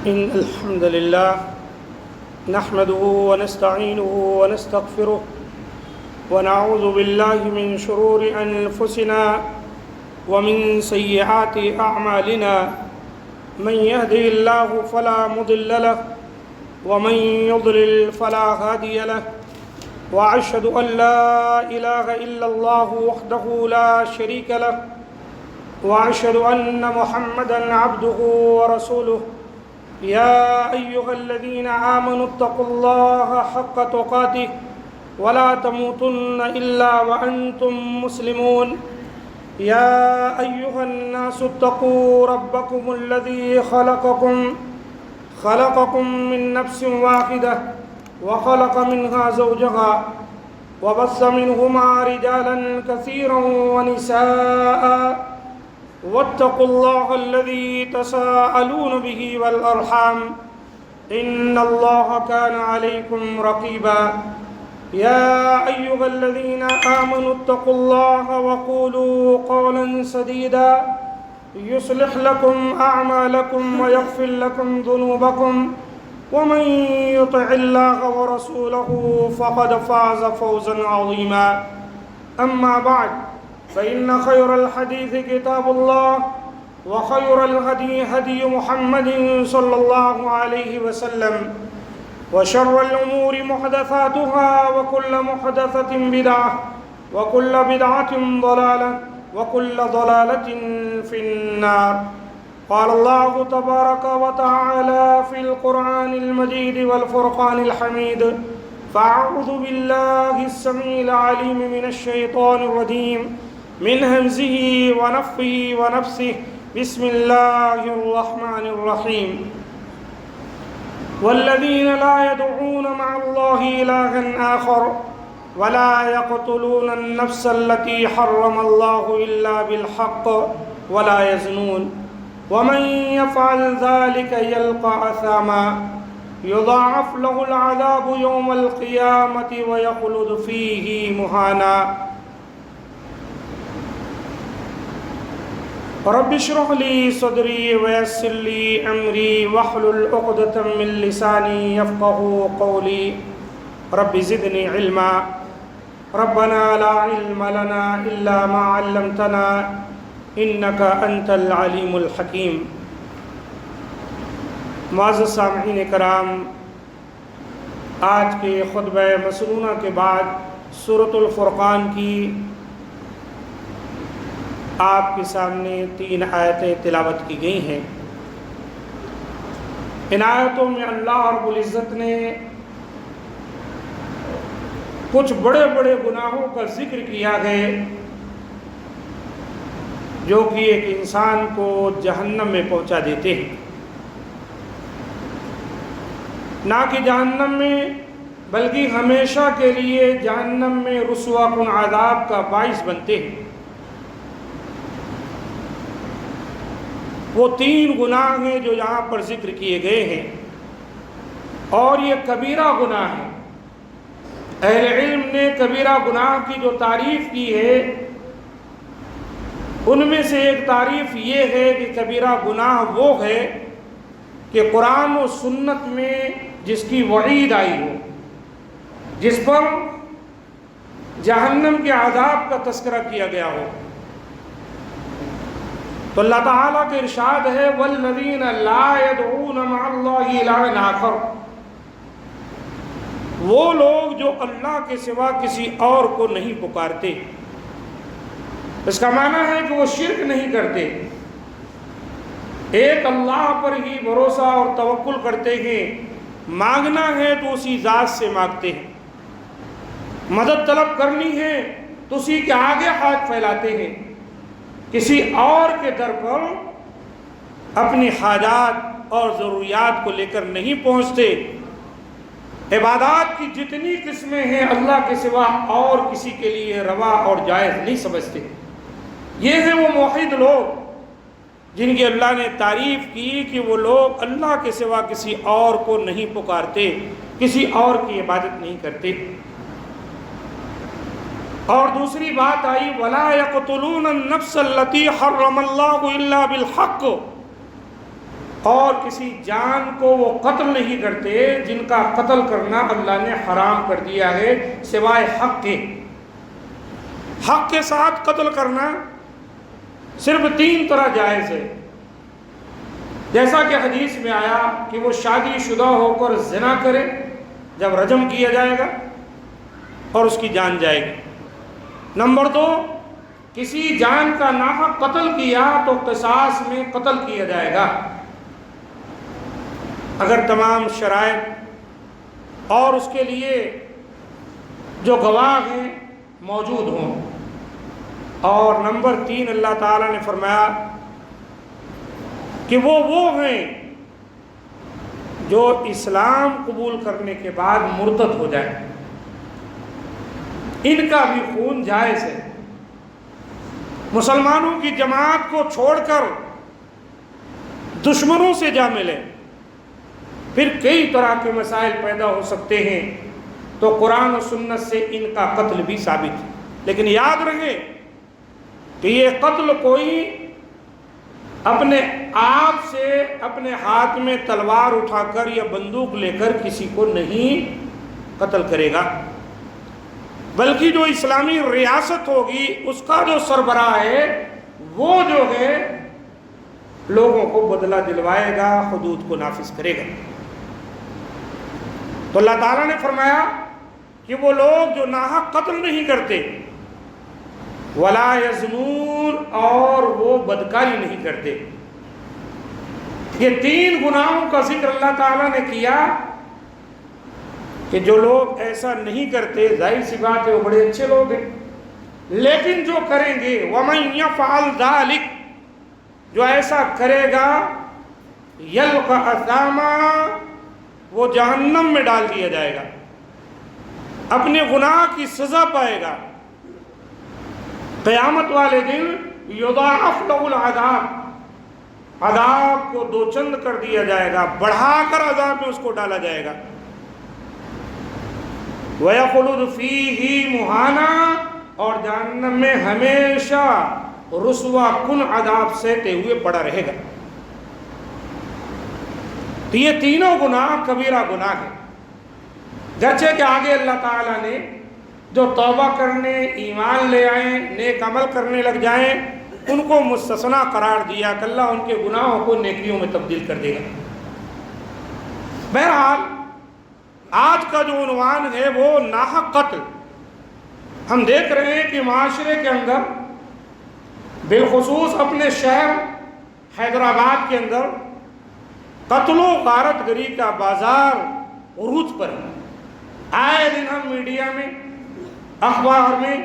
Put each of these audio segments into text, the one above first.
إن الحمد لله نحمده ونستعينه ونستغفره ونعوذ بالله من شرور أنفسنا ومن سيئات أعمالنا من يهده الله فلا مضل له ومن يضلل فلا هادي له وأشهد أن لا إله إلا الله وحده لا شريك له وأشهد أن محمدًا عبده ورسوله يا أيها الذين آمنوا اتقوا الله حق تقاته ولا تموتن إلا وأنتم مسلمون يا أيها الناس اتقوا ربكم الذي خلقكم من نفس واحدة وخلق منها زوجها وبث منهما رجالا كثيرا ونساء واتقوا الله الذي تساءلون به والأرحام إن الله كان عليكم رقيبا يا أيها الذين آمنوا اتقوا الله وقولوا قولا سديدا يصلح لكم أعمالكم ويغفر لكم ذنوبكم ومن يطع الله ورسوله فقد فاز فوزا عظيما أما بعد فإن خير الحديث كتاب الله وخير الهدي هدي محمد صلى الله عليه وسلم وشر الأمور محدثاتها وكل محدثة بدعة وكل بدعة ضلالة وكل ضلالة في النار. قال الله تبارك وتعالى في القرآن المجيد والفرقان الحميد فأعوذ بالله السميع العليم من الشيطان الرجيم من همزه ونفخه ونفسه بسم الله الرحمن الرحيم والذين لا يدعون مع الله إلها آخر ولا يقتلون النفس التي حرم الله إلا بالحق ولا يزنون ومن يفعل ذلك يلقى أثاما يضاعف له العذاب يوم القيامة ويخلد فيه مهانا. رب اشرح لي صدري ويسر لي أمري واحلل عقدة من لساني يفقهوا قولي رب زدني علما ربنا لا علم لنا إلا ما علمتنا إنك أنت العليم الحكيم. معزز سامعین کرام، آج کے خطبہ مسنونہ کے بعد سورۃ الفرقان کی آپ کے سامنے 3 آیتیں تلاوت کی گئی ہیں. ان آیتوں میں اللہ رب العزت نے کچھ بڑے بڑے گناہوں کا ذکر کیا ہے جو کہ ایک انسان کو جہنم میں پہنچا دیتے ہیں. نہ کہ جہنم میں بلکہ ہمیشہ کے لیے جہنم میں رسوا کن عذاب کا باعث بنتے ہیں. وہ 3 گناہ ہیں جو یہاں پر ذکر کیے گئے ہیں اور یہ کبیرہ گناہ ہے. اہل علم نے کبیرہ گناہ کی جو تعریف کی ہے ان میں سے ایک تعریف یہ ہے کہ کبیرہ گناہ وہ ہے کہ قرآن و سنت میں جس کی وعید آئی ہو، جس پر جہنم کے عذاب کا تذکرہ کیا گیا ہو. تو اللہ تعالیٰ کے ارشاد ہے والذین لا يدعون مع اللہ الہا آخر، وہ لوگ جو اللہ کے سوا کسی اور کو نہیں پکارتے. اس کا معنی ہے کہ وہ شرک نہیں کرتے، ایک اللہ پر ہی بھروسہ اور توکل کرتے ہیں. مانگنا ہے تو اسی ذات سے مانگتے ہیں، مدد طلب کرنی ہے تو اسی کے آگے ہاتھ پھیلاتے ہیں، کسی اور کے در پر اپنی حاجات اور ضروریات کو لے کر نہیں پہنچتے. عبادات کی جتنی قسمیں ہیں اللہ کے سوا اور کسی کے لیے روا اور جائز نہیں سمجھتے. یہ ہیں وہ موحد لوگ جن کی اللہ نے تعریف کی کہ وہ لوگ اللہ کے سوا کسی اور کو نہیں پکارتے، کسی اور کی عبادت نہیں کرتے. اور دوسری بات آئی وَلَا يَقْتُلُونَ النَّفْسَ الَّتِي حَرَّمَ اللَّهُ إِلَّا بِالْحَقِّ، اور کسی جان کو وہ قتل نہیں کرتے جن کا قتل کرنا اللہ نے حرام کر دیا ہے سوائے حق کے۔ حق کے ساتھ قتل کرنا صرف 3 طرح جائز ہے، جیسا کہ حدیث میں آیا کہ وہ شادی شدہ ہو کر زنا کرے، جب رجم کیا جائے گا اور اس کی جان جائے گی۔ نمبر 2، کسی جان کا ناحق قتل کیا تو قصاص میں قتل کیا جائے گا، اگر تمام شرائط اور اس کے لیے جو گواہ ہیں موجود ہوں۔ اور نمبر 3، اللہ تعالیٰ نے فرمایا کہ وہ ہیں جو اسلام قبول کرنے کے بعد مرتد ہو جائے، ان کا بھی خون جائز ہے۔ مسلمانوں کی جماعت کو چھوڑ کر دشمنوں سے جا ملے، پھر کئی طرح کے مسائل پیدا ہو سکتے ہیں، تو قرآن و سنت سے ان کا قتل بھی ثابت ہے۔ لیکن یاد رہے کہ یہ قتل کوئی اپنے آپ سے اپنے ہاتھ میں تلوار اٹھا کر یا بندوق لے کر کسی کو نہیں قتل کرے گا، بلکہ جو اسلامی ریاست ہوگی اس کا جو سربراہ ہے وہ جو ہے لوگوں کو بدلہ دلوائے گا، حدود کو نافذ کرے گا۔ تو اللہ تعالیٰ نے فرمایا کہ وہ لوگ جو ناحق قتل نہیں کرتے، ولا یزنون، اور وہ بدکاری نہیں کرتے۔ یہ 3 گناہوں کا ذکر اللہ تعالیٰ نے کیا کہ جو لوگ ایسا نہیں کرتے، ظاہر سی بات ہے وہ بڑے اچھے لوگ ہیں، لیکن جو کریں گے وَمَن يَفْعَلْ ذَلِكَ، جو ایسا کرے گا یلقى اثاما، وہ جہنم میں ڈال دیا جائے گا، اپنے گناہ کی سزا پائے گا۔ قیامت والے دن یضاعف له العذاب، عذاب کو 2 چند کر دیا جائے گا، بڑھا کر عذاب میں اس کو ڈالا جائے گا۔ وَيَخْلُدُ فِيهِ مُهَانًا، اور جہنم میں ہمیشہ رسوا کن عذاب سہتے ہوئے پڑا رہے گا۔ تو یہ تینوں گناہ کبیرہ گناہ ہیں، گرچہ کہ آگے اللہ تعالیٰ نے جو توبہ کرنے، ایمان لے آئیں، نیک عمل کرنے لگ جائیں، ان کو مستثنا قرار دیا کہ اللہ ان کے گناہوں کو نیکیوں میں تبدیل کر دے گا۔ بہرحال آج کا جو عنوان ہے وہ ناحق قتل۔ ہم دیکھ رہے ہیں کہ معاشرے کے اندر، بالخصوص اپنے شہر حیدرآباد کے اندر، قتل و غارت گری کا بازار عروج پر ہے۔ آئے دن ہم میڈیا میں، اخبار میں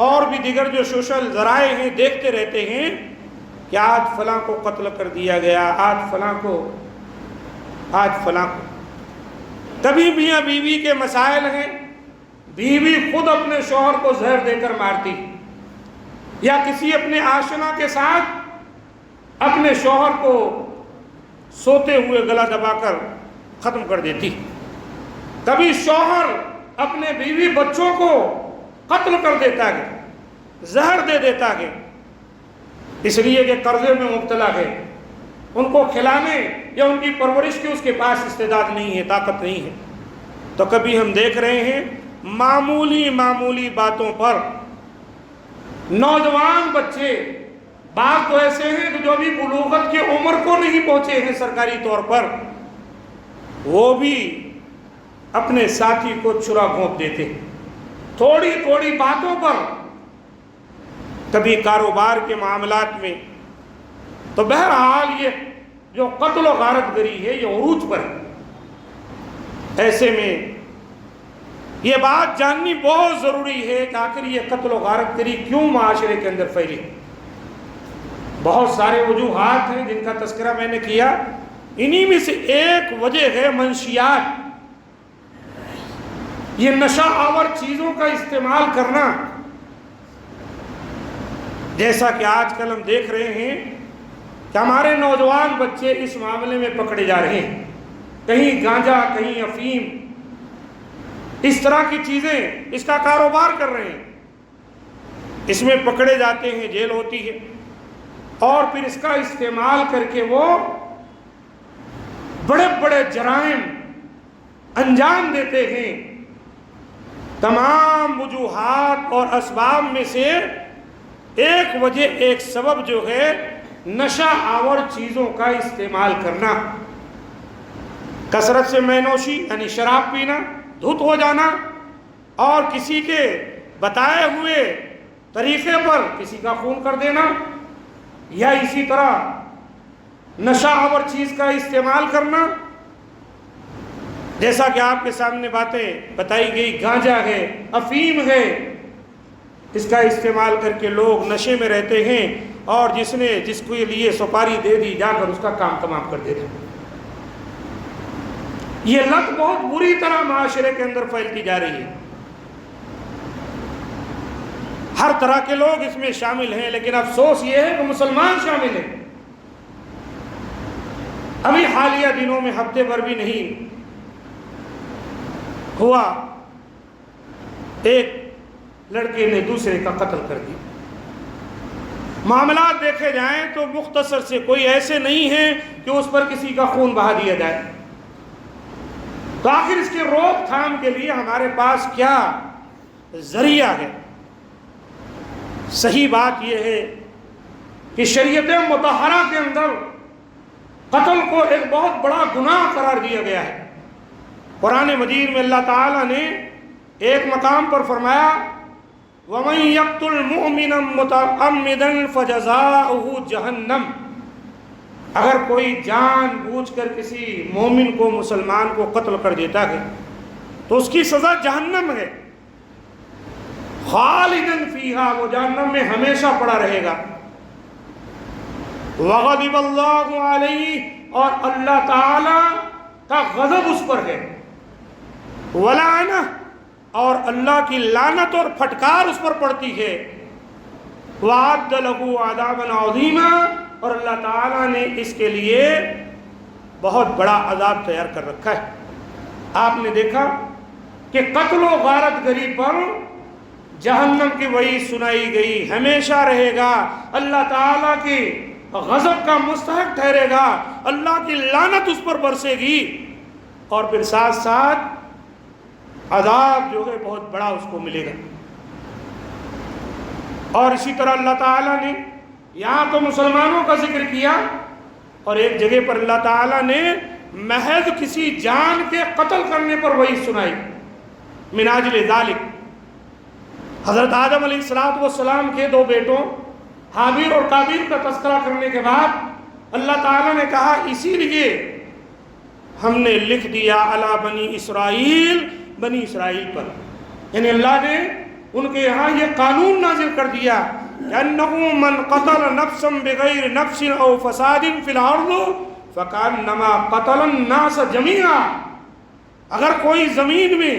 اور بھی دیگر جو سوشل ذرائع ہیں دیکھتے رہتے ہیں کہ آج فلاں کو قتل کر دیا گیا، آج فلاں کو، آج فلاں کو۔ کبھی میاں بیوی کے مسائل ہیں، بیوی خود اپنے شوہر کو زہر دے کر مارتی، یا کسی اپنے آشنا کے ساتھ اپنے شوہر کو سوتے ہوئے گلا دبا کر ختم کر دیتی۔ کبھی شوہر اپنے بیوی بچوں کو قتل کر دیتا ہے، زہر دے دیتا ہے، اس لیے کہ قرضے میں مبتلا ہے، ان کو کھلانے یا ان کی پرورش کی اس کے پاس استعداد نہیں ہے، طاقت نہیں ہے۔ تو کبھی ہم دیکھ رہے ہیں معمولی باتوں پر نوجوان بچے، بعض تو ایسے ہیں کہ جو بھی بلوغت کی عمر کو نہیں پہنچے ہیں سرکاری طور پر، وہ بھی اپنے ساتھی کو چھرا گھونپ دیتے ہیں تھوڑی باتوں پر، کبھی کاروبار کے معاملات میں۔ تو بہرحال یہ جو قتل و غارت گری ہے یہ عروج پر ہے۔ ایسے میں یہ بات جاننی بہت ضروری ہے کہ آخر یہ قتل و غارت گری کیوں معاشرے کے اندر پھیلی۔ بہت سارے وجوہات ہیں جن کا تذکرہ میں نے کیا، انہی میں سے ایک وجہ ہے منشیات، یہ نشہ آور چیزوں کا استعمال کرنا۔ جیسا کہ آج کل ہم دیکھ رہے ہیں کہ ہمارے نوجوان بچے اس معاملے میں پکڑے جا رہے ہیں، کہیں گانجا، کہیں افیم، اس طرح کی چیزیں، اس کا کاروبار کر رہے ہیں، اس میں پکڑے جاتے ہیں، جیل ہوتی ہے، اور پھر اس کا استعمال کر کے وہ بہت بڑے جرائم انجام دیتے ہیں۔ تمام وجوہات اور اسباب میں سے ایک وجہ، ایک سبب جو ہے نشہ آور چیزوں کا استعمال کرنا، کثرت سے مے نوشی یعنی شراب پینا، دھت ہو جانا، اور کسی کے بتائے ہوئے طریقے پر کسی کا خون کر دینا، یا اسی طرح نشہ آور چیز کا استعمال کرنا، جیسا کہ آپ کے سامنے باتیں بتائی گئی، گانجا ہے، افیم ہے، اس کا استعمال کر کے لوگ نشے میں رہتے ہیں، اور جس کو لیے سپاری دے دی جا کر اس کا کام تمام کر دیتے ہیں۔ یہ لت بہت بری طرح معاشرے کے اندر پھیلتی جا رہی ہے، ہر طرح کے لوگ اس میں شامل ہیں، لیکن افسوس یہ ہے کہ مسلمان شامل ہیں۔ ابھی حالیہ دنوں میں، ہفتے بھر بھی نہیں ہوا، ایک لڑکے نے دوسرے کا قتل کر دیا۔ معاملات دیکھے جائیں تو مختصر سے کوئی ایسے نہیں ہیں کہ اس پر کسی کا خون بہا دیا جائے، تو آخر اس کے روک تھام کے لیے ہمارے پاس کیا ذریعہ ہے؟ صحیح بات یہ ہے کہ شریعت مطہرہ کے اندر قتل کو ایک بہت بڑا گناہ قرار دیا گیا ہے۔ قرآن مجید میں اللہ تعالیٰ نے ایک مقام پر فرمایا وَمَن يَقْتُلْ مُؤْمِنًا مُتَعَمِّدًا فَجَزَاؤُهُ جَهَنَّمُ، اگر کوئی جان بوجھ کر کسی مومن کو، مسلمان کو قتل کر دیتا ہے تو اس کی سزا جہنم ہے، خالداً فیہا، وہ جہنم میں ہمیشہ پڑا رہے گا، وغضب اللہ علیہ، اور اللہ تعالی کا غضب اس پر ہے، ولعنہ، اور اللہ کی لعنت اور پھٹکار اس پر پڑتی ہے، وَأَعَدَّ لَهُ عَذَابًا عَظِيمًا، اور اللہ تعالیٰ نے اس کے لیے بہت بڑا عذاب تیار کر رکھا ہے۔ آپ نے دیکھا کہ قتل و غارت گری پر جہنم کی وعید سنائی گئی، ہمیشہ رہے گا، اللہ تعالیٰ کی غضب کا مستحق ٹھہرے گا، اللہ کی لعنت اس پر برسے گی، اور پھر ساتھ ساتھ عذاب جو ہے بہت بڑا اس کو ملے گا۔ اور اسی طرح اللہ تعالیٰ نے یہاں تو مسلمانوں کا ذکر کیا، اور ایک جگہ پر اللہ تعالیٰ نے محض کسی جان کے قتل کرنے پر وعید سنائی، من اجل ذالک، حضرت آدم علیہ السلام کے دو بیٹوں حابیل اور قابیل کا تذکرہ کرنے کے بعد اللہ تعالیٰ نے کہا اسی لیے ہم نے لکھ دیا علی بنی اسرائیل، بنی اسرائیل پر، یعنی اللہ نے ان کے یہاں یہ قانون نازل کر دیا کہ من قتل نفسا بغیر نفس او فساد فی الارض فکانما قتل الناس جميعا، اگر کوئی زمین میں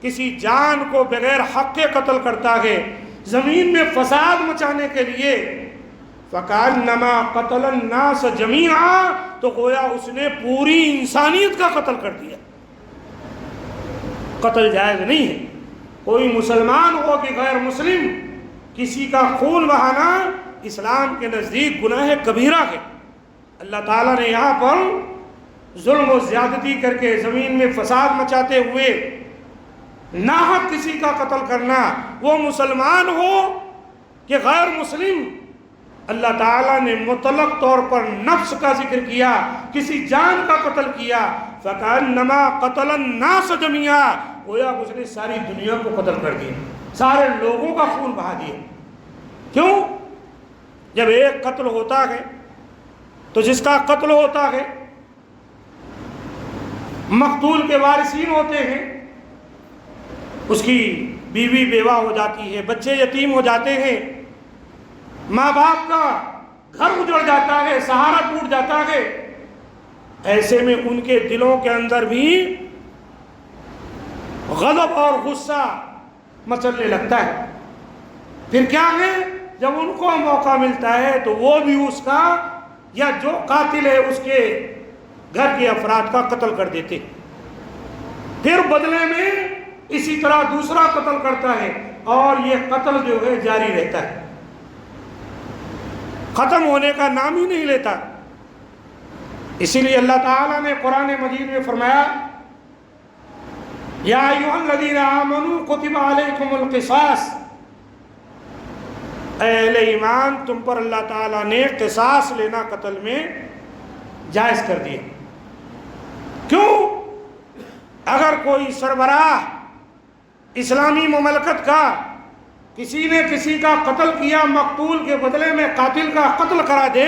کسی جان کو بغیر حق کے قتل کرتا ہے، زمین میں فساد مچانے کے لیے، فکانما قتل الناس جميعا، تو گویا اس نے پوری انسانیت کا قتل کر دیا۔ قتل جائز نہیں ہے، کوئی مسلمان ہو کہ غیر مسلم، کسی کا خون بہانا اسلام کے نزدیک گناہ کبیرہ ہے۔ اللہ تعالیٰ نے یہاں پر ظلم و زیادتی کر کے زمین میں فساد مچاتے ہوئے ناحق کسی کا قتل کرنا، وہ مسلمان ہو کہ غیر مسلم، اللہ تعالیٰ نے مطلق طور پر نفس کا ذکر کیا، کسی جان کا قتل کیا، فَكَأَنَّمَا قَتَلَ النَّاسَ جَمِيعًا، گویا اس نے ساری دنیا کو قتل کر دیا، سارے لوگوں کا خون بہا دیا۔ کیوں؟ جب ایک قتل ہوتا ہے تو جس کا قتل ہوتا ہے مقتول کے وارثین ہوتے ہیں، اس کی بیوی بیوہ ہو جاتی ہے، بچے یتیم ہو جاتے ہیں، ماں باپ کا گھر اجڑ جاتا ہے، سہارا ٹوٹ جاتا ہے، ایسے میں ان کے دلوں کے اندر بھی غضب اور غصہ مچلنے لگتا ہے۔ پھر کیا ہے، جب ان کو موقع ملتا ہے تو وہ بھی اس کا، یا جو قاتل ہے اس کے گھر کے افراد کا قتل کر دیتے، پھر بدلے میں اسی طرح دوسرا قتل کرتا ہے، اور یہ قتل جو ہے جاری رہتا ہے، ختم ہونے کا نام ہی نہیں لیتا۔ اسی لیے اللہ تعالیٰ نے قرآن مجید میں فرمایا یا ایھا الذین آمنوا کتب علیکم القصاص، اے اہل ایمان تم پر اللہ تعالیٰ نے قصاص لینا قتل میں جائز کر دیا۔ کیوں؟ اگر کوئی سربراہ اسلامی مملکت کا کسی نے کسی کا قتل کیا، مقتول کے بدلے میں قاتل کا قتل کرا دے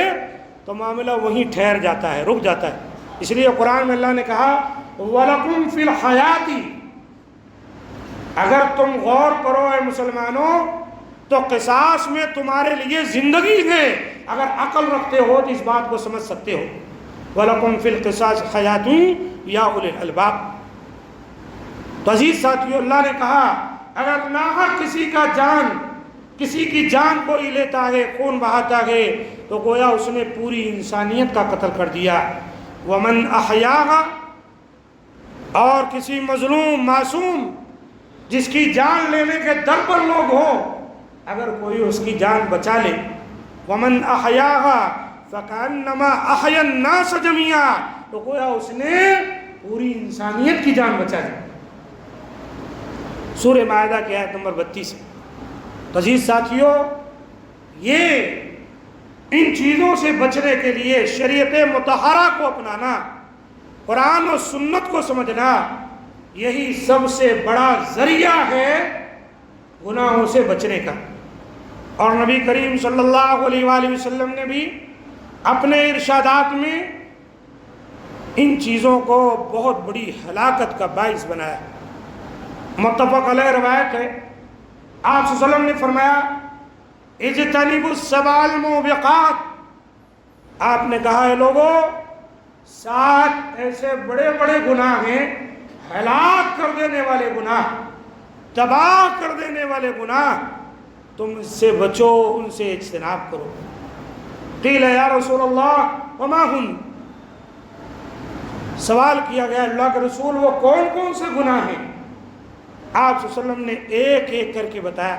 تو معاملہ وہیں ٹھہر جاتا ہے، رک جاتا ہے۔ اس لیے قرآن میں اللہ نے کہا وَلَكُمْ فِي الْحَيَاةِ، اگر تم غور کرو اے مسلمانوں تو قصاص میں تمہارے لیے زندگی ہے۔ اگر عقل رکھتے ہو تو اس بات کو سمجھ سکتے ہو۔ وَلَكُمْ فِي الْقِصَاصِ حَيَاةٌ يَا أُولِي الْأَلْبَابِ۔ تو عزیز ساتھیو، اللہ نے کہا اگر ناحق کسی کی جان کوئی لیتا ہے، خون بہاتا ہے، تو گویا اس نے پوری انسانیت کا قتل کر دیا۔ وَمَنْ أَحْيَاهَا، اور کسی مظلوم معصوم جس کی جان لینے کے در پر لوگ ہوں، اگر کوئی اس کی جان بچا لے، وَمَنْ أَحْيَاهَا فَكَأَنَّمَا أَحْيَا النَّاسَ جَمِيعًا، تو گویا اس نے پوری انسانیت کی جان بچا لی۔ سورہ مائدہ کی آیت نمبر 32۔ تو عزیز ساتھیو، یہ ان چیزوں سے بچنے کے لیے شریعت مطہرہ کو اپنانا، قرآن و سنت کو سمجھنا، یہی سب سے بڑا ذریعہ ہے گناہوں سے بچنے کا۔ اور نبی کریم صلی اللہ علیہ وآلہ وسلم نے بھی اپنے ارشادات میں ان چیزوں کو بہت بڑی ہلاکت کا باعث بنایا۔ متفق علیہ روایت ہے، آپ صلی اللہ علیہ وسلم نے فرمایا اجتنبوا السبع الموبقات، آپ نے کہا ہے لوگوں 7 ایسے بڑے بڑے گناہ ہیں، ہلاک کر دینے والے گناہ، تباہ کر دینے والے گناہ، تم اس سے بچو، ان سے اجتناب کرو۔ قیل یا رسول اللہ وما ہن، سوال کیا گیا اللہ کے رسول وہ کون کون سے گناہ ہیں؟ آپ صلی اللہ علیہ وسلم نے ایک ایک کر کے بتایا۔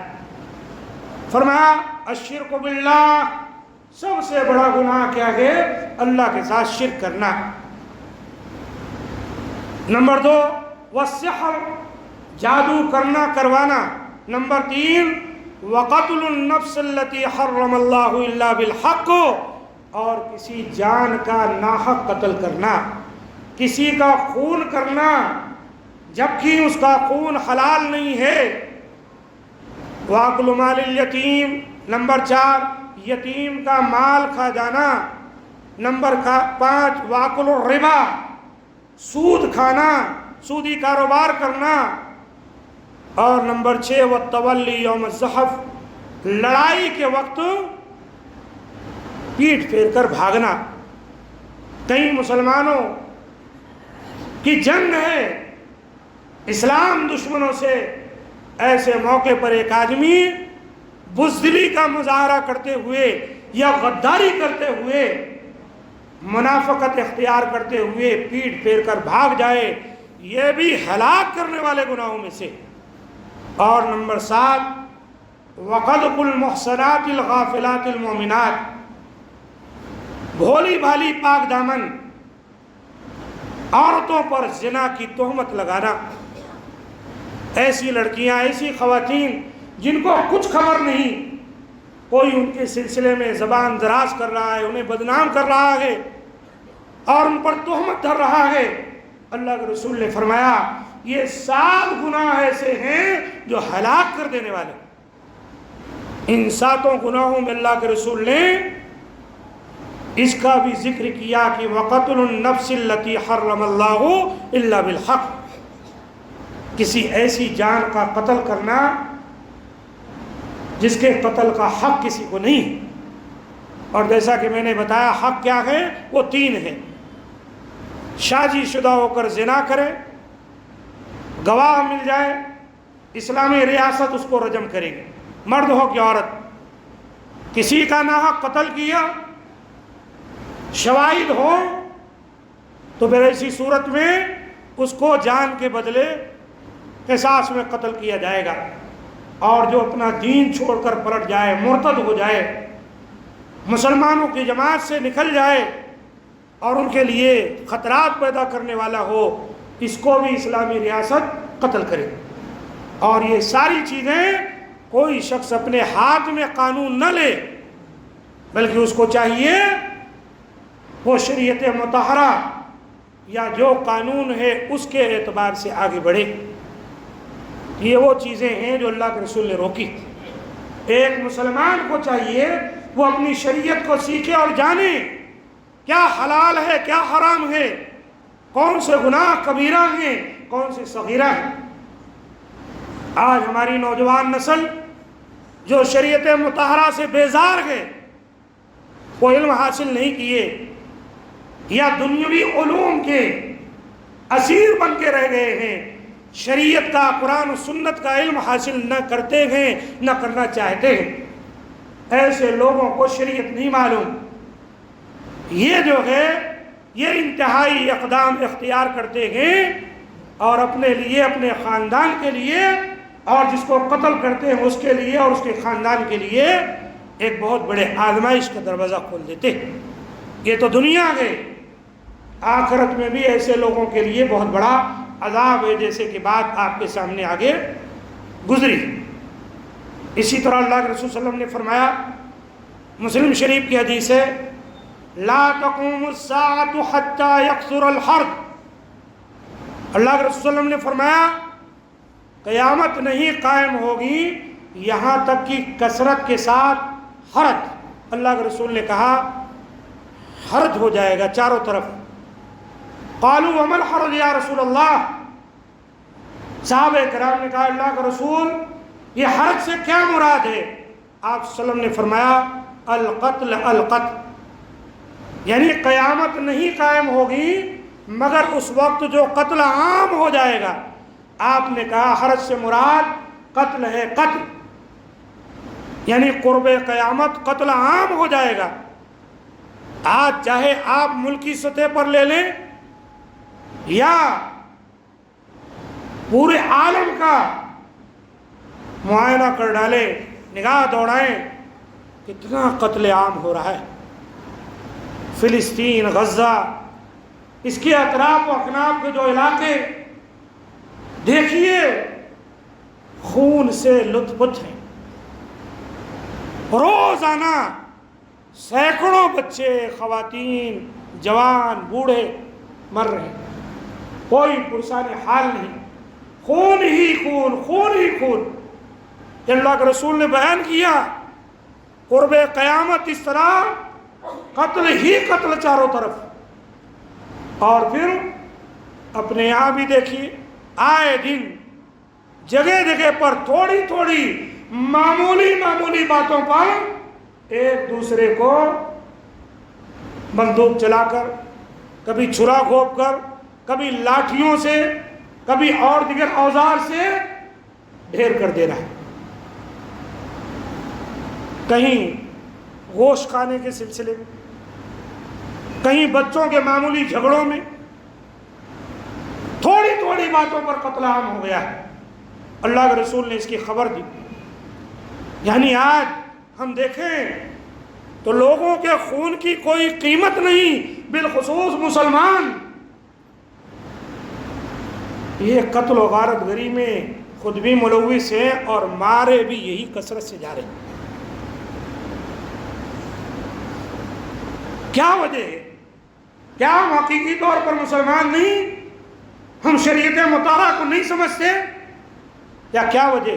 فرمایا الشرک باللہ، سب سے بڑا گناہ کیا ہے؟ اللہ کے ساتھ شرک کرنا۔ نمبر 2 والسحر، جادو کرنا، کروانا۔ نمبر 3 وقتل النفس التي حرم اللہ الا بالحق، اور کسی جان کا ناحق قتل کرنا، کسی کا خون کرنا جبکہ اس کا خون حلال نہیں ہے۔ واکل مال الیتیم، نمبر 4 یتیم کا مال کھا جانا۔ نمبر 5 واکل الربا، سود کھانا، سودی کاروبار کرنا۔ اور نمبر 6 والتولی یوم الزحف، لڑائی کے وقت پیٹھ پھیر کر بھاگنا۔ کئی مسلمانوں کی جنگ ہے اسلام دشمنوں سے، ایسے موقع پر ایک آدمی بزدلی کا مظاہرہ کرتے ہوئے یا غداری کرتے ہوئے، منافقت اختیار کرتے ہوئے پیٹھ پھیر کر بھاگ جائے، یہ بھی ہلاک کرنے والے گناہوں میں سے۔ اور نمبر 7 وقذف المحصنات الغافلات المؤمنات، بھولی بھالی پاک دامن عورتوں پر زنا کی تہمت لگانا۔ ایسی لڑکیاں، ایسی خواتین جن کو کچھ خبر نہیں، کوئی ان کے سلسلے میں زبان دراز کر رہا ہے، انہیں بدنام کر رہا ہے اور ان پر تہمت دھر رہا ہے، اللہ کے رسول نے فرمایا یہ 7 گناہ ایسے ہیں جو ہلاک کر دینے والے۔ ان 7 گناہوں میں اللہ کے رسول نے اس کا بھی ذکر کیا کہ وقتل النفس التي حرم اللہ الا بالحق، کسی ایسی جان کا قتل کرنا جس کے قتل کا حق کسی کو نہیں۔ اور جیسا کہ میں نے بتایا حق کیا ہے، وہ 3 ہے۔ شادی شدہ ہو کر زنا کرے، گواہ مل جائے، اسلامی ریاست اس کو رجم کرے گی، مرد ہو کہ عورت۔ کسی کا ناحق قتل کیا، شواہد ہو تو پھر ایسی صورت میں اس کو جان کے بدلے قصاص میں قتل کیا جائے گا۔ اور جو اپنا دین چھوڑ کر پلٹ جائے، مرتد ہو جائے، مسلمانوں کی جماعت سے نکل جائے، اور ان کے لیے خطرات پیدا کرنے والا ہو، اس کو بھی اسلامی ریاست قتل کرے۔ اور یہ ساری چیزیں کوئی شخص اپنے ہاتھ میں قانون نہ لے، بلکہ اس کو چاہیے وہ شریعت مطہرہ یا جو قانون ہے اس کے اعتبار سے آگے بڑھے۔ یہ وہ چیزیں ہیں جو اللہ کے رسول نے روکی۔ ایک مسلمان کو چاہیے وہ اپنی شریعت کو سیکھے اور جانے کیا حلال ہے، کیا حرام ہے، کون سے گناہ کبیرہ ہیں، کون سے صغیرہ ہیں۔ آج ہماری نوجوان نسل جو شریعت مطہرہ سے بیزار ہے، وہ علم حاصل نہیں کیے یا دنیاوی علوم کے اسیر بن کے رہ گئے ہیں، شریعت کا، قرآن و سنت کا علم حاصل نہ کرتے ہیں، نہ کرنا چاہتے ہیں۔ ایسے لوگوں کو شریعت نہیں معلوم، یہ جو ہے یہ انتہائی اقدام اختیار کرتے ہیں اور اپنے لیے، اپنے خاندان کے لیے، اور جس کو قتل کرتے ہیں اس کے لیے اور اس کے خاندان کے لیے ایک بہت بڑے آزمائش کا دروازہ کھول دیتے ہیں۔ یہ تو دنیا ہے، آخرت میں بھی ایسے لوگوں کے لیے بہت بڑا عذاب ہے، جیسے کہ بات آپ کے سامنے آگے گزری۔ اسی طرح اللہ کے رسول صلی اللہ علیہ وسلم نے فرمایا، مسلم شریف کی حدیث ہے، لا تقوم الساعة حتى يكثر الحرب۔ اللہ کے رسول صلی اللہ علیہ وسلم نے فرمایا قیامت نہیں قائم ہوگی یہاں تک کہ کثرت کے ساتھ حرج۔ اللہ کے رسول نے کہا حرج ہو جائے گا چاروں طرف۔ قالوا وما الحرج یا رسول اللہ، صحابہ کرام نے کہا اللہ کا رسول یہ حرج سے کیا مراد ہے؟ آپ صلی اللہ علیہ وسلم نے فرمایا القتل القتل، یعنی قیامت نہیں قائم ہوگی مگر اس وقت جو قتل عام ہو جائے گا۔ آپ نے کہا حرج سے مراد قتل ہے، قتل یعنی قرب قیامت قتل عام ہو جائے گا۔ آج چاہے آپ ملکی سطح پر لے لیں یا پورے عالم کا معائنہ کر ڈالیں، نگاہ دوڑائیں، کتنا قتل عام ہو رہا ہے۔ فلسطین، غزہ، اس کے اطراف و اکناف کے جو علاقے دیکھیے خون سے لت پت ہیں۔ روزانہ سینکڑوں بچے، خواتین، جوان، بوڑھے مر رہے ہیں، کوئی پرسان حال نہیں، خون ہی خون، خون ہی خون۔ اللہ کے رسول نے بیان کیا قرب قیامت اس طرح قتل ہی قتل چاروں طرف۔ اور پھر اپنے یہاں بھی دیکھیے آئے دن جگہ جگہ پر تھوڑی تھوڑی معمولی باتوں پر ایک دوسرے کو بندوق چلا کر، کبھی چھرا گھونپ کر، کبھی لاٹھیوں سے، کبھی اور دیگر اوزار سے ڈھیر کر دے رہا ہے۔ کہیں گوشت کھانے کے سلسلے میں، کہیں بچوں کے معمولی جھگڑوں میں، تھوڑی تھوڑی باتوں پر قتل عام ہو گیا ہے۔ اللہ کے رسول نے اس کی خبر دی۔ یعنی آج ہم دیکھیں تو لوگوں کے خون کی کوئی قیمت نہیں، بالخصوص مسلمان یہ قتل و غارت گری میں خود بھی ملوث ہیں اور مارے بھی یہی کثرت سے جا رہے ہیں۔ کیا وجہ ہے؟ کیا ہم حقیقی طور پر مسلمان نہیں؟ ہم شریعت مطالعہ کو نہیں سمجھتے یا کیا وجہ؟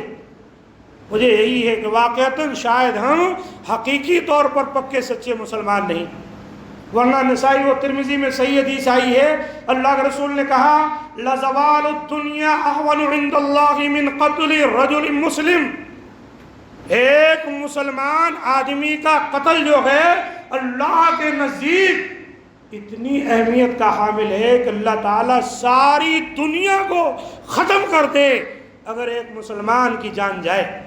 مجھے یہی ہے کہ واقعتاً شاید ہم حقیقی طور پر پکے سچے مسلمان نہیں، ورنہ نسائی و ترمذی میں صحیح حدیث آئی ہے، اللہ کے رسول نے کہا لَزَوَالُ الدُّنْيَا أَهْوَنُ عِنْدَ اللَّهِ مِنْ قَتْلِ رَجُلٍ مُسْلِمٍ۔ ایک مسلمان آدمی کا قتل جو ہے اللہ کے نزدیک اتنی اہمیت کا حامل ہے کہ اللہ تعالیٰ ساری دنیا کو ختم کر دے اگر ایک مسلمان کی جان جائے۔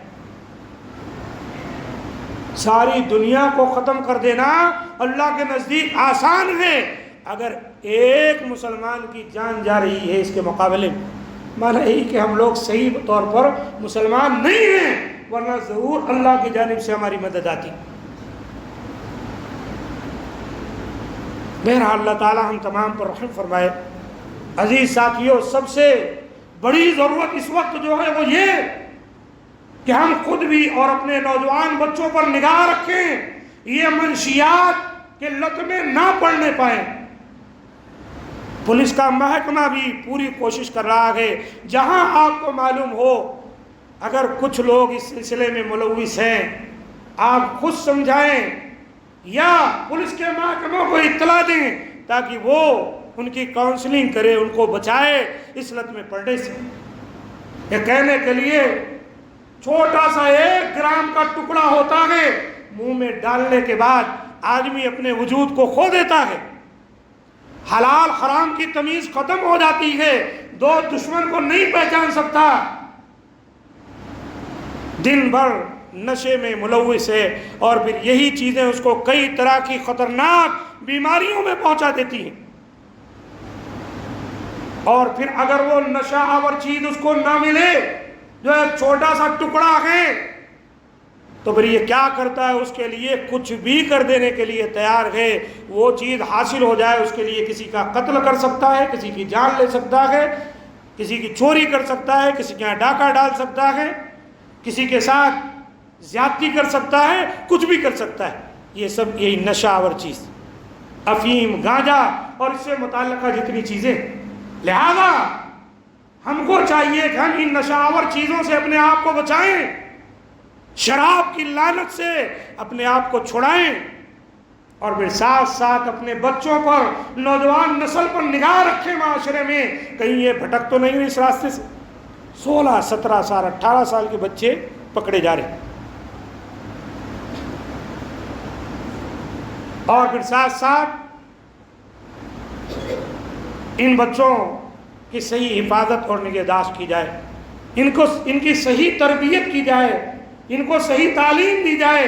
ساری دنیا کو ختم کر دینا اللہ کے نزدیک آسان ہے، اگر ایک مسلمان کی جان جا رہی ہے اس کے مقابلے میں، مانا یہی کہ ہم لوگ صحیح طور پر مسلمان نہیں ہیں، ورنہ ضرور اللہ کی جانب سے ہماری مدد آتی۔ بہرحال اللہ تعالیٰ ہم تمام پر رحم فرمائے۔ عزیز ساتھیوں، سب سے بڑی ضرورت اس وقت جو ہے وہ یہ کہ ہم خود بھی اور اپنے نوجوان بچوں پر نگاہ رکھیں، یہ منشیات کے لت میں نہ پڑنے پائیں۔ پولیس کا محکمہ بھی پوری کوشش کر رہا ہے، جہاں آپ کو معلوم ہو اگر کچھ لوگ اس سلسلے میں ملوث ہیں، آپ خود سمجھائیں یا پولیس کے محکمہ کو اطلاع دیں تاکہ وہ ان کی کاؤنسلنگ کرے، ان کو بچائے اس لت میں پڑنے سے۔ یہ کہنے کے لیے چھوٹا سا 1 گرام کا ٹکڑا ہوتا ہے، منہ میں ڈالنے کے بعد آدمی اپنے وجود کو کھو دیتا ہے، حلال حرام کی تمیز ختم ہو جاتی ہے، دو دشمن کو نہیں پہچان سکتا، دن بھر نشے میں ملوث ہے، اور پھر یہی چیزیں اس کو کئی طرح کی خطرناک بیماریوں میں پہنچا دیتی ہیں۔ اور پھر اگر وہ نشہ آور چیز اس کو نہ ملے جو ایک چھوٹا سا ٹکڑا ہے، تو پھر یہ کیا کرتا ہے، اس کے لیے کچھ بھی کر دینے کے لیے تیار ہے۔ وہ چیز حاصل ہو جائے اس کے لیے کسی کا قتل کر سکتا ہے، کسی کی جان لے سکتا ہے، کسی کی چوری کر سکتا ہے، کسی کے یہاں ڈاکہ ڈال سکتا ہے، کسی کے ساتھ زیادتی کر سکتا ہے، کچھ بھی کر سکتا ہے۔ یہ سب یہی نشہ آور چیز، افیم، گانجا اور اس سے متعلقہ جتنی چیزیں۔ لہذا ہم کو چاہیے کہ ہم ان نشہ آور چیزوں سے اپنے آپ کو بچائیں، شراب کی لعنت سے اپنے آپ کو چھڑائیں، اور پھر ساتھ ساتھ اپنے بچوں پر، نوجوان نسل پر نگاہ رکھیں معاشرے میں، کہیں یہ بھٹک تو نہیں ہوئی اس راستے سے۔ 16، 17 سال، 18 سال کے بچے پکڑے جا رہے ہیں، اور پھر ساتھ ساتھ ان بچوں کی صحیح حفاظت اور نگہداشت کی جائے، ان کی صحیح تربیت کی جائے، ان کو صحیح تعلیم دی جائے،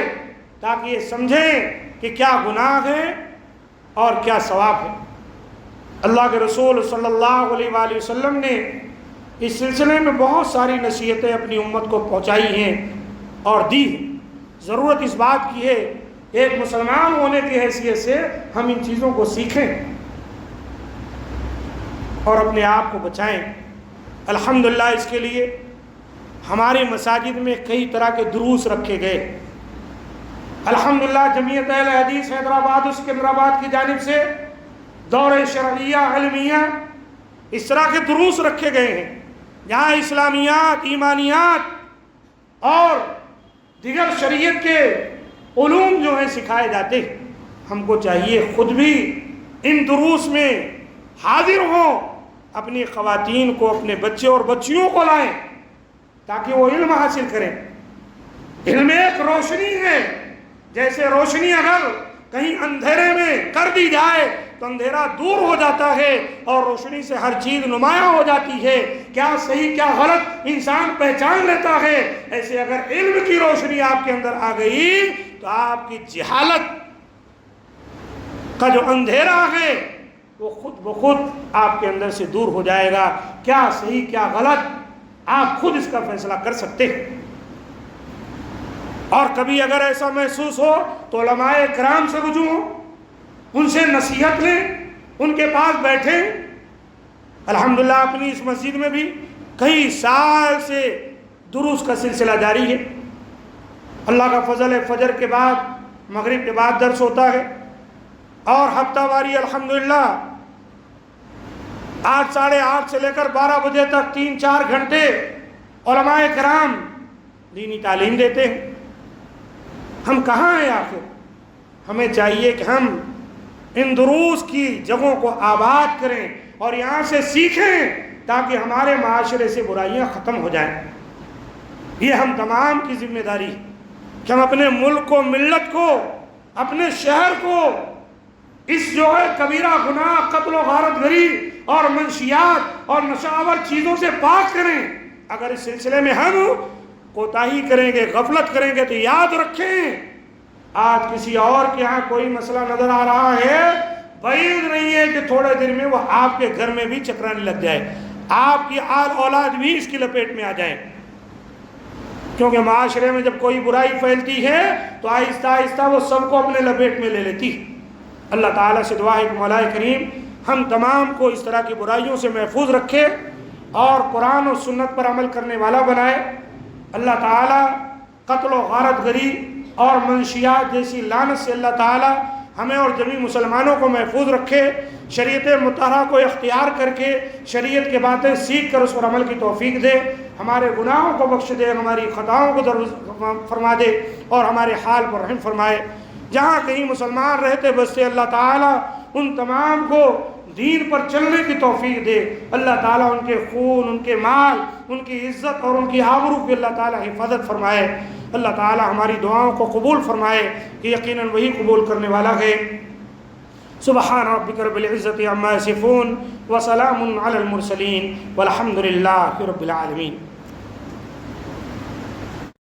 تاکہ یہ سمجھیں کہ کیا گناہ ہے اور کیا ثواب ہے۔ اللہ کے رسول صلی اللہ علیہ وآلہ وسلم نے اس سلسلے میں بہت ساری نصیحتیں اپنی امت کو پہنچائی ہیں اور دی ہیں۔ ضرورت اس بات کی ہے ایک مسلمان ہونے کی حیثیت سے ہم ان چیزوں کو سیکھیں اور اپنے آپ کو بچائیں۔ الحمدللہ اس کے لیے ہماری مساجد میں کئی طرح کے دروس رکھے گئے۔ الحمدللہ جمعیت اہل حدیث حیدرآباد سکندرآباد کی جانب سے دورہ شرعیہ علمیہ اس طرح کے دروس رکھے گئے ہیں، جہاں اسلامیات، ایمانیات اور دیگر شریعت کے علوم جو ہیں سکھائے جاتے ہیں۔ ہم کو چاہیے خود بھی ان دروس میں حاضر ہوں، اپنی خواتین کو، اپنے بچے اور بچیوں کو لائیں تاکہ وہ علم حاصل کریں۔ علم ایک روشنی ہے، جیسے روشنی اگر کہیں اندھیرے میں کر دی جائے تو اندھیرا دور ہو جاتا ہے اور روشنی سے ہر چیز نمایاں ہو جاتی ہے، کیا صحیح کیا غلط انسان پہچان لیتا ہے۔ ایسے اگر علم کی روشنی آپ کے اندر آ گئی تو آپ کی جہالت کا جو اندھیرا ہے وہ خود بخود آپ کے اندر سے دور ہو جائے گا۔ کیا صحیح کیا غلط آپ خود اس کا فیصلہ کر سکتے ہیں۔ اور کبھی اگر ایسا محسوس ہو تو علماء کرام سے رجوع ہو، ان سے نصیحت لیں، ان کے پاس بیٹھیں۔ الحمدللہ اپنی اس مسجد میں بھی کئی سال سے دروس کا سلسلہ جاری ہے۔ اللہ کا فضل ہے، فجر کے بعد، مغرب کے بعد درس ہوتا ہے، اور ہفتہ واری الحمدللہ 8، 8:30 سے لے کر 12 بجے تک 3-4 گھنٹے علماء کرام دینی تعلیم دیتے ہیں۔ ہم کہاں ہیں آخر؟ ہمیں چاہیے کہ ہم ان دروس کی جگہوں کو آباد کریں اور یہاں سے سیکھیں تاکہ ہمارے معاشرے سے برائیاں ختم ہو جائیں۔ یہ ہم تمام کی ذمہ داری ہے کہ ہم اپنے ملک کو، ملت کو، اپنے شہر کو اس جو ہے کبیرہ گناہ، قتل و غارت گری اور منشیات اور نشہ آور چیزوں سے پاک کریں۔ اگر اس سلسلے میں ہم کوتاہی کریں گے، غفلت کریں گے تو یاد رکھیں آج کسی اور کے ہاں کوئی مسئلہ نظر آ رہا ہے، بعید نہیں ہے کہ تھوڑے دن میں وہ آپ کے گھر میں بھی چکرانے لگ جائے، آپ کی آل اولاد بھی اس کی لپیٹ میں آ جائیں۔ کیونکہ معاشرے میں جب کوئی برائی پھیلتی ہے تو آہستہ آہستہ وہ سب کو اپنے لپیٹ میں لے لیتی ہے۔ اللہ تعالیٰ سے دعا ہے کہ مولا کریم ہم تمام کو اس طرح کی برائیوں سے محفوظ رکھے اور قرآن و سنت پر عمل کرنے والا بنائے۔ اللہ تعالیٰ قتل و غارت گری اور منشیات جیسی لعنت سے اللہ تعالیٰ ہمیں اور جمیع مسلمانوں کو محفوظ رکھے، شریعت مطہرہ کو اختیار کر کے شریعت کے باتیں سیکھ کر اس پر عمل کی توفیق دے، ہمارے گناہوں کو بخش دے، ہماری خطاؤں کو فرما دے اور ہمارے حال پر رحم فرمائے۔ جہاں کہیں مسلمان رہتے بستے اللہ تعالیٰ ان تمام کو دین پر چلنے کی توفیق دے۔ اللہ تعالیٰ ان کے خون، ان کے مال، ان کی عزت اور ان کی آبرو کی اللہ تعالیٰ حفاظت فرمائے۔ اللہ تعالیٰ ہماری دعاؤں کو قبول فرمائے کہ یقیناً وہی قبول کرنے والا ہے۔ سبحان ربک رب العزت عما یصفون وسلام علی المرسلین والحمد للہ رب العالمین۔